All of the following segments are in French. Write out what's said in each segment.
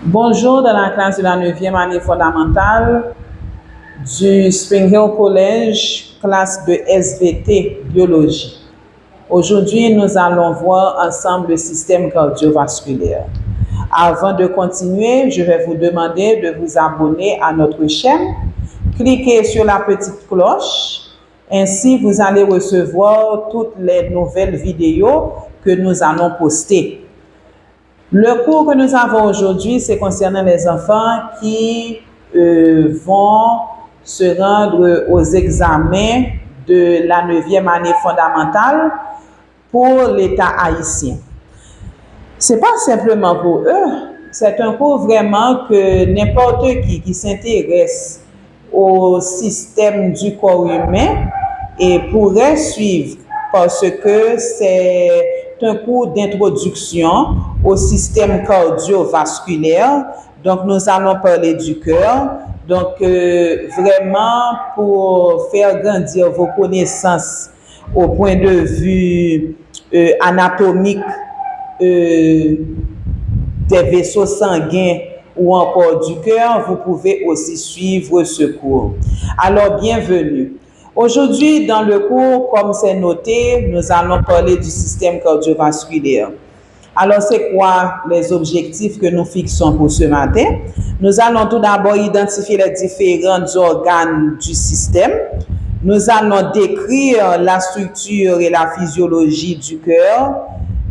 Bonjour dans la classe de la 9e année fondamentale du Spring Hill College, classe de SVT Biologie. Aujourd'hui, nous allons voir ensemble le système cardiovasculaire. Avant de continuer, je vais vous demander de vous abonner à notre chaîne. Cliquez sur la petite cloche. Ainsi, vous allez recevoir toutes les nouvelles vidéos que nous allons poster. Le cours que nous avons aujourd'hui, c'est concernant les enfants qui vont se rendre aux examens de la 9e année fondamentale pour l'État haïtien. Ce n'est pas simplement pour eux, c'est un cours vraiment que n'importe qui s'intéresse au système du corps humain et pourrait suivre parce que c'est un cours d'introduction au système cardiovasculaire. Donc, nous allons parler du cœur. Donc, vraiment, pour faire grandir vos connaissances au point de vue anatomique des vaisseaux sanguins ou encore du cœur, vous pouvez aussi suivre ce cours. Alors, bienvenue. Aujourd'hui, dans le cours, comme c'est noté, nous allons parler du système cardiovasculaire. Alors, c'est quoi les objectifs que nous fixons pour ce matin? Nous allons tout d'abord identifier les différents organes du système. Nous allons décrire la structure et la physiologie du cœur.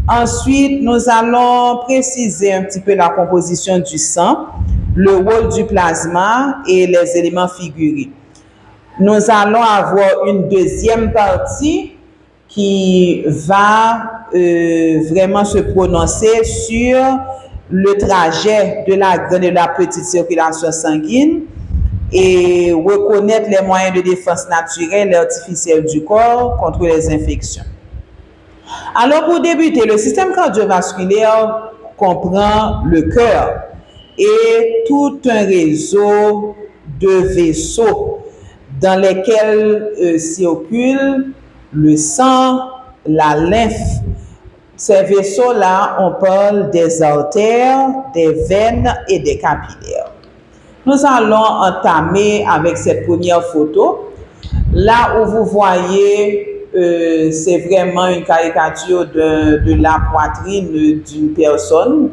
Ensuite, nous allons préciser un petit peu la composition du sang, le rôle du plasma et les éléments figurés. Nous allons avoir une deuxième partie qui va vraiment se prononcer sur le trajet de la grande et de la petite circulation sanguine et reconnaître les moyens de défense naturels et artificiels du corps contre les infections. Alors, pour débuter, le système cardiovasculaire comprend le cœur et tout un réseau de vaisseaux dans lesquels circule le sang, la lymphe. Ces vaisseaux-là, on parle des artères, des veines et des capillaires. Nous allons entamer avec cette première photo. Là où vous voyez, c'est vraiment une caricature de la poitrine d'une personne.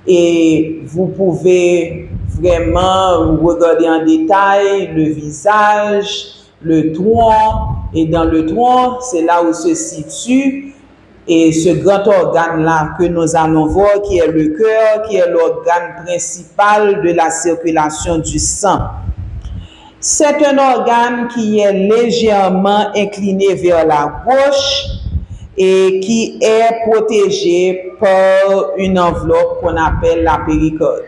Et vous pouvez vraiment regarder en détail le visage, le tronc. Et dans le tronc, c'est là où se situe et ce grand organe-là que nous allons voir, qui est le cœur, qui est l'organe principal de la circulation du sang. C'est un organe qui est légèrement incliné vers la gauche et qui est protégé par une enveloppe qu'on appelle la péricorde.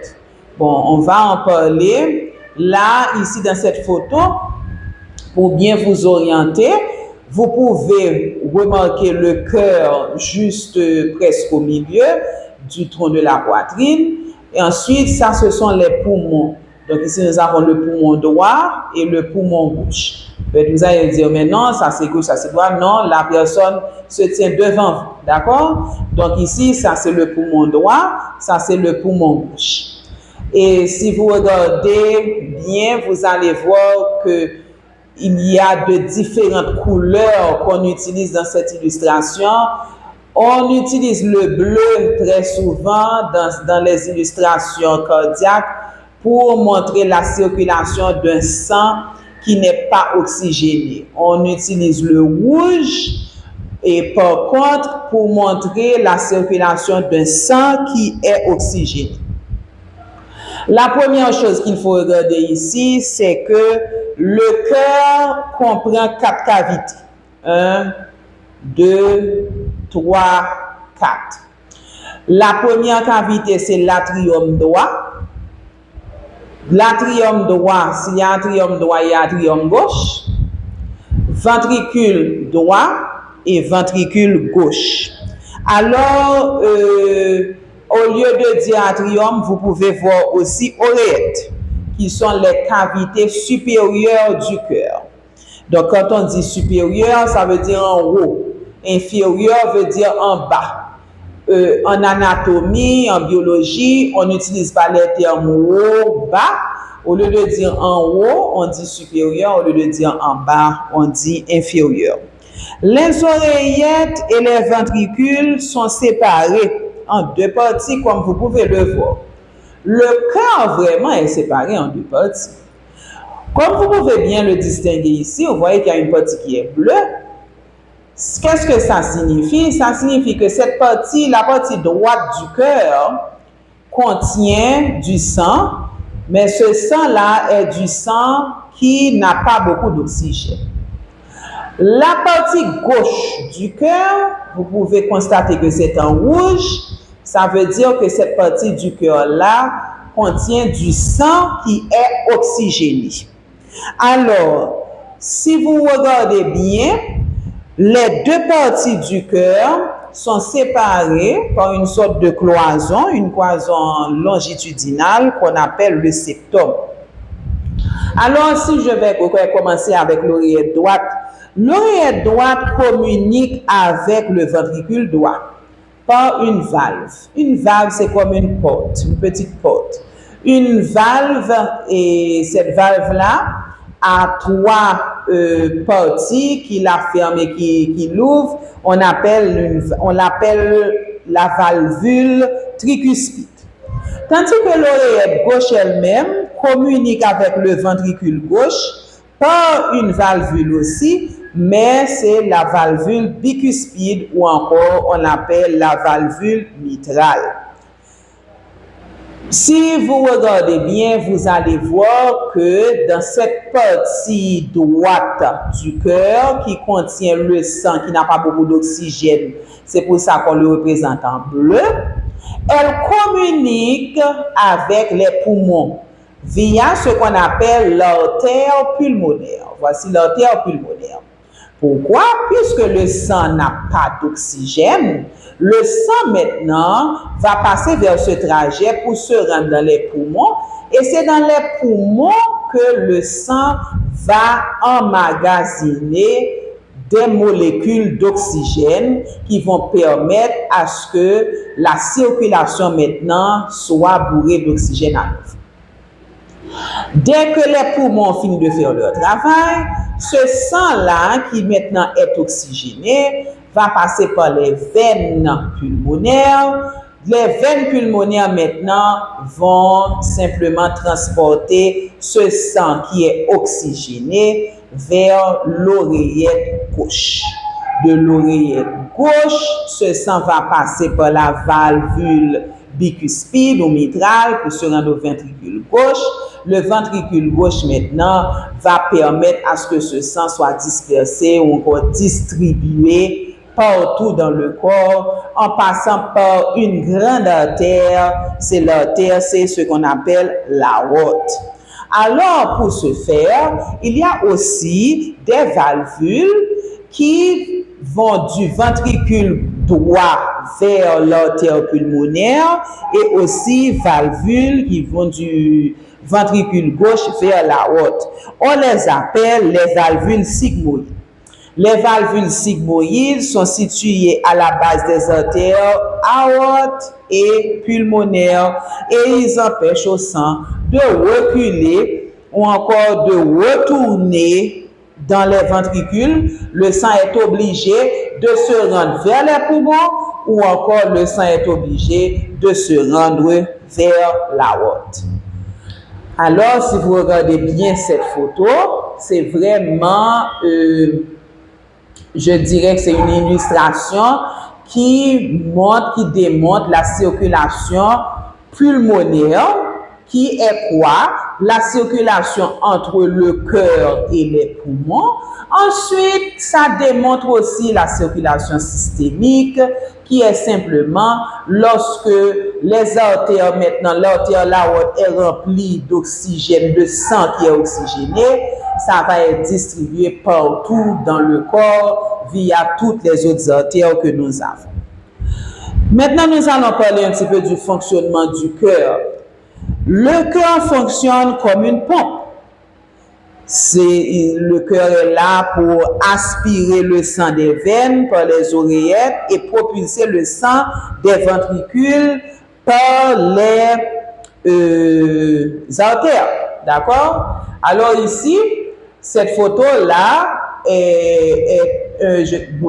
Bon, on va en parler. Là, ici, dans cette photo, pour bien vous orienter, vous pouvez remarquer le cœur juste presque au milieu du tronc de la poitrine. Et ensuite, ça, ce sont les poumons. Donc ici, nous avons le poumon droit et le poumon gauche. Vous allez dire, mais non, ça c'est gauche, ça c'est droit. Non, la personne se tient devant vous. D'accord? Donc ici, ça c'est le poumon droit, ça c'est le poumon gauche. Et si vous regardez bien, vous allez voir que il y a de différentes couleurs qu'on utilise dans cette illustration. On utilise le bleu très souvent dans les illustrations cardiaques pour montrer la circulation d'un sang qui n'est pas oxygéné. On utilise le rouge et par contre pour montrer la circulation d'un sang qui est oxygéné. La première chose qu'il faut regarder ici, c'est que le cœur comprend 4 cavités. 1, 2, 3, 4. La première cavité, c'est l'atrium droit. L'atrium droit, s'il y a atrium droit, il y a atrium gauche. Ventricule droit et ventricule gauche. Alors, au lieu de dire atrium, vous pouvez voir aussi oreillettes, qui sont les cavités supérieures du cœur. Donc, quand on dit supérieur, ça veut dire en haut. Inférieur veut dire en bas. en anatomie, en biologie, on n'utilise pas les termes haut, bas. Au lieu de dire en haut, on dit supérieur. Au lieu de dire en bas, on dit inférieur. Les oreillettes et les ventricules sont séparés en deux parties, comme vous pouvez le voir. Le cœur vraiment est séparé en deux parties. Comme vous pouvez bien le distinguer ici, vous voyez qu'il y a une partie qui est bleue. Qu'est-ce que ça signifie? Ça signifie que cette partie, la partie droite du cœur, contient du sang, mais ce sang-là est du sang qui n'a pas beaucoup d'oxygène. La partie gauche du cœur, vous pouvez constater que c'est en rouge. Ça veut dire que cette partie du cœur-là contient du sang qui est oxygéné. Alors, si vous regardez bien, les deux parties du cœur sont séparées par une sorte de cloison, une cloison longitudinale qu'on appelle le septum. Alors, si je vais commencer avec l'oreillette droite, l'oreillette droite communique avec le ventricule droit par une valve. Une valve, c'est comme une porte, une petite porte. Une valve, et cette valve-là a trois parties qui la ferment et qui l'ouvrent. On l'appelle la valvule tricuspide. Tandis que l'oreillette gauche elle-même communique avec le ventricule gauche par une valvule aussi, mais c'est la valvule bicuspide ou encore on l'appelle la valvule mitrale. Si vous regardez bien, vous allez voir que dans cette partie droite du cœur qui contient le sang, qui n'a pas beaucoup d'oxygène, c'est pour ça qu'on le représente en bleu, elle communique avec les poumons via ce qu'on appelle l'artère pulmonaire. Voici l'artère pulmonaire. Pourquoi? Puisque le sang n'a pas d'oxygène, le sang maintenant va passer vers ce trajet pour se rendre dans les poumons et c'est dans les poumons que le sang va emmagasiner des molécules d'oxygène qui vont permettre à ce que la circulation maintenant soit bourrée d'oxygène à nouveau. Dès que les poumons finissent de faire leur travail, ce sang-là qui maintenant est oxygéné va passer par les veines pulmonaires. Les veines pulmonaires maintenant vont simplement transporter ce sang qui est oxygéné vers l'oreillette gauche. De l'oreillette gauche, ce sang va passer par la valvule bicuspide ou mitrale pour se rendre au ventricule gauche. Le ventricule gauche maintenant va permettre à ce que ce sang soit dispersé ou encore distribué partout dans le corps en passant par une grande artère. C'est ce qu'on appelle l'aorte. Alors, pour ce faire, il y a aussi des valvules qui vont du ventricule droit vers l'artère pulmonaire et aussi valvules qui vont du ventricule gauche vers l'aorte. On les appelle les valvules sigmoïdes. Les valvules sigmoïdes sont situées à la base des artères aorte et pulmonaires et ils empêchent au sang de reculer ou encore de retourner dans les ventricules. Le sang est obligé de se rendre vers les poumons ou encore le sang est obligé de se rendre vers l'aorte. Alors, si vous regardez bien cette photo, c'est vraiment, je dirais que c'est une illustration qui démontre la circulation pulmonaire, qui est quoi? La circulation entre le cœur et les poumons. Ensuite, ça démontre aussi la circulation systémique, qui est simplement lorsque les artères, maintenant l'artère l'aorte est remplie d'oxygène, de sang qui est oxygéné, ça va être distribué partout dans le corps via toutes les autres artères que nous avons. Maintenant, nous allons parler un petit peu du fonctionnement du cœur. Le cœur fonctionne comme une pompe. Le cœur est là pour aspirer le sang des veines par les oreillettes et propulser le sang des ventricules par les artères. D'accord? Alors ici, cette photo-là,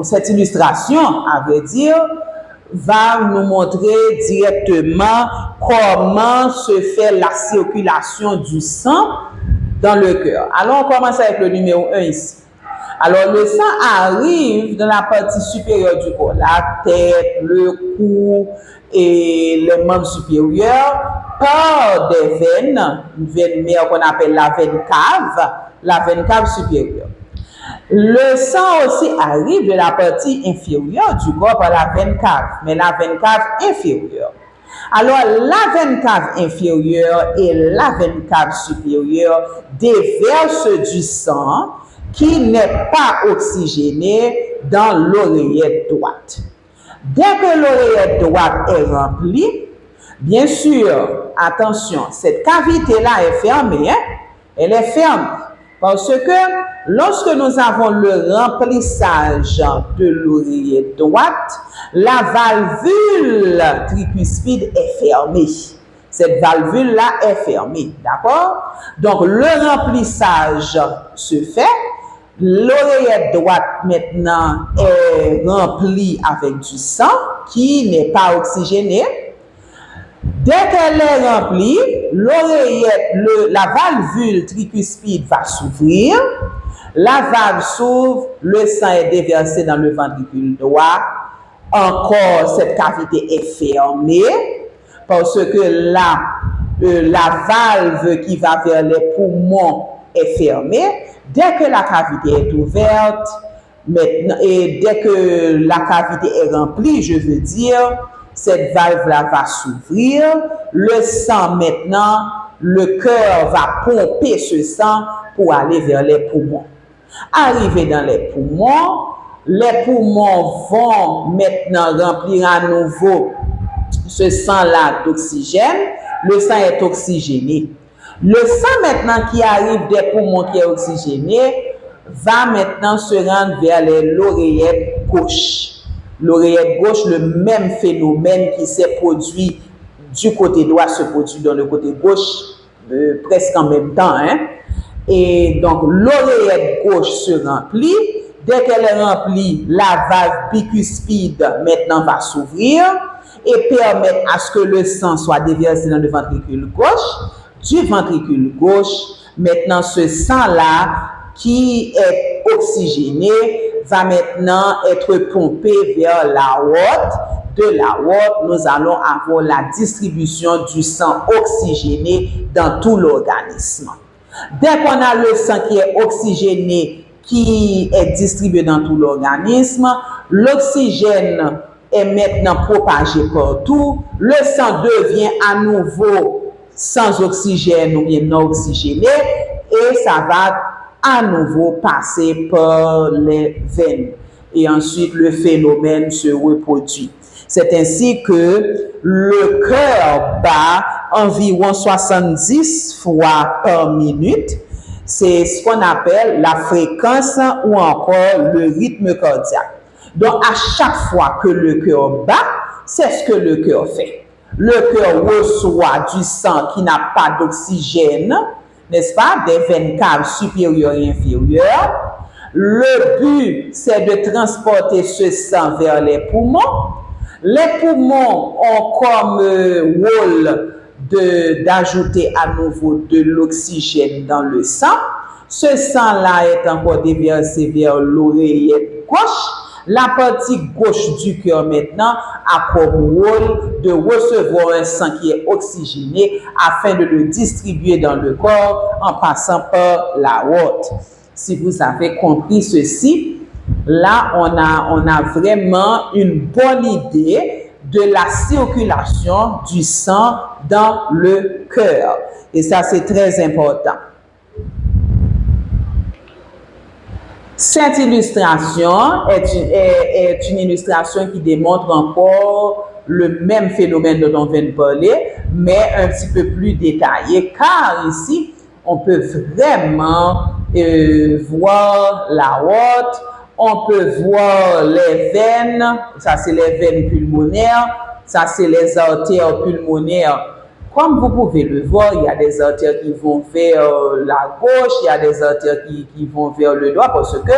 cette illustration, à vrai dire, va nous montrer directement comment se fait la circulation du sang dans le cœur. Alors, on commence avec le numéro 1 ici. Alors, le sang arrive dans la partie supérieure du corps, la tête, le cou et les membres supérieurs par des veines, une veine mère qu'on appelle la veine cave supérieure. Le sang aussi arrive de la partie inférieure du corps par la veine cave, mais la veine cave inférieure. Alors, la veine cave inférieure et la veine cave supérieure déversent du sang qui n'est pas oxygéné dans l'oreillette droite. Dès que l'oreillette droite est remplie, bien sûr, attention, cette cavité-là est fermée, hein? Elle est fermée. Parce que lorsque nous avons le remplissage de l'oreillette droite, la valvule tricuspide est fermée. Cette valvule-là est fermée, d'accord? Donc, le remplissage se fait. L'oreillette droite maintenant est remplie avec du sang qui n'est pas oxygéné. Dès qu'elle est remplie, l'oreillette, la valvule tricuspide va s'ouvrir. La valve s'ouvre, le sang est déversé dans le ventricule droit. Encore, cette cavité est fermée parce que la valve qui va vers les poumons est fermée. Dès que la cavité est ouverte, maintenant, et dès que la cavité est remplie, je veux dire, cette valve-là va s'ouvrir. Le sang maintenant, le cœur va pomper ce sang pour aller vers les poumons. Arrivé dans les poumons vont maintenant remplir à nouveau ce sang-là d'oxygène. Le sang est oxygéné. Le sang maintenant qui arrive des poumons qui est oxygéné va maintenant se rendre vers l'oreillette gauche. L'oreillette gauche, le même phénomène qui s'est produit du côté droit se produit dans le côté gauche presque en même temps. Hein? Et donc, l'oreillette gauche se remplit. Dès qu'elle est remplie, la valve bicuspide maintenant va s'ouvrir et permettre à ce que le sang soit déversé dans le ventricule gauche. Du ventricule gauche, maintenant ce sang-là qui est oxygéné va maintenant être pompé vers l'aorte. De l'aorte, nous allons avoir la distribution du sang oxygéné dans tout l'organisme. Dès qu'on a le sang qui est oxygéné, qui est distribué dans tout l'organisme, l'oxygène est maintenant propagé partout. Le sang devient à nouveau sans oxygène ou bien non oxygéné et ça va à nouveau passer par les veines. Et ensuite, le phénomène se reproduit. C'est ainsi que le cœur bat environ 70 fois par minute. C'est ce qu'on appelle la fréquence ou encore le rythme cardiaque. Donc, à chaque fois que le cœur bat, c'est ce que le cœur fait. Le cœur reçoit du sang qui n'a pas d'oxygène, n'est-ce pas, des veines caves supérieures et inférieures. Le but, c'est de transporter ce sang vers les poumons. Les poumons ont comme rôle d'ajouter à nouveau de l'oxygène dans le sang. Ce sang-là est encore déversé vers l'oreillette gauche. La partie gauche du cœur maintenant a comme rôle de recevoir un sang qui est oxygéné afin de le distribuer dans le corps en passant par l'aorte. Si vous avez compris ceci, là on a vraiment une bonne idée de la circulation du sang dans le cœur. Et ça, c'est très important. Cette illustration est une illustration qui démontre encore le même phénomène dont on vient de parler, mais un petit peu plus détaillé, car ici, on peut vraiment voir la aorte, on peut voir les veines, ça c'est les veines pulmonaires, ça c'est les artères pulmonaires. Comme vous pouvez le voir, il y a des artères qui vont vers la gauche, il y a des artères qui vont vers le droit parce que